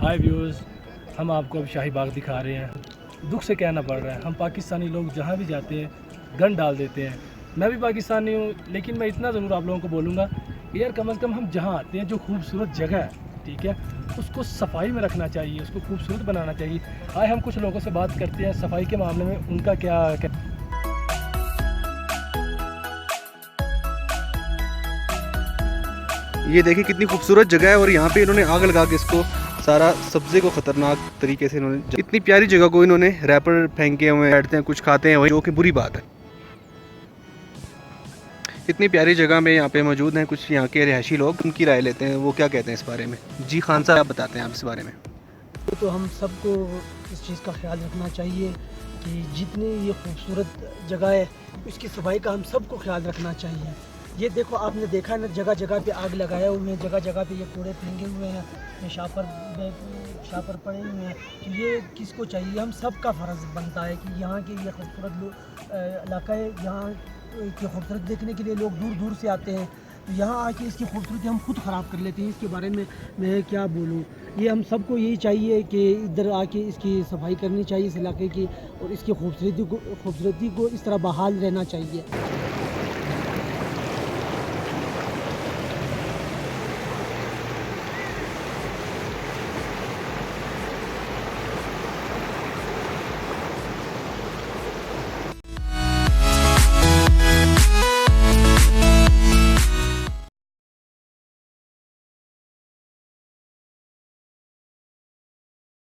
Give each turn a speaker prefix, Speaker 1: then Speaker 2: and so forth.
Speaker 1: हाय viewers, हम आपको अब शाही बाग दिखा रहे हैं। दुख से कहना पड़ रहा है, हम पाकिस्तानी लोग जहाँ भी जाते हैं गन डाल देते हैं। मैं भी पाकिस्तानी हूँ, लेकिन मैं इतना ज़रूर आप लोगों को बोलूँगा यार, कम से कम हम जहाँ आते हैं जो खूबसूरत जगह है, ठीक है, उसको सफाई में रखना चाहिए, उसको खूबसूरत बनाना चाहिए। आए हम कुछ लोगों से बात करते हैं सफाई के मामले में, उनका क्या।
Speaker 2: ये देखिए कितनी खूबसूरत जगह है और यहाँ पे इन्होंने आग लगा के इसको सारा सब्ज़े को ख़तरनाक तरीके से इन्होंने इतनी प्यारी जगह को इन्होंने रैपर फेंके हुए बैठते हैं, कुछ खाते हैं वही, जो कि बुरी बात है। इतनी प्यारी जगह में यहाँ पे मौजूद हैं कुछ यहाँ के रिहायशी लोग, उनकी राय लेते हैं, वो क्या कहते हैं इस बारे में। जी खान साहब, आप बताते हैं आप इस बारे में।
Speaker 3: तो हम सबको इस चीज़ का ख्याल रखना चाहिए कि जितनी ये खूबसूरत जगह है उसकी सफाई का हम सबको ख्याल रखना चाहिए। ये देखो, आपने देखा ना, जगह जगह पे आग लगाए हुए हैं, जगह जगह पे ये कूड़े फेंके हुए हैं, ये शापर पड़े हुए हैं। तो ये किसको चाहिए? हम सब का फ़र्ज़ बनता है कि यहाँ के ये खूबसूरत इलाका है, यहाँ की खूबसूरत देखने के लिए लोग दूर दूर से आते हैं। तो यहाँ आके इसकी खूबसूरती हम खुद ख़राब कर लेते हैं। इसके बारे में मैं क्या बोलूँ? ये हम सबको यही चाहिए कि इधर आके इसकी सफाई करनी चाहिए इस इलाके की, और इसकी खूबसूरती को इस तरह बहाल रहना चाहिए।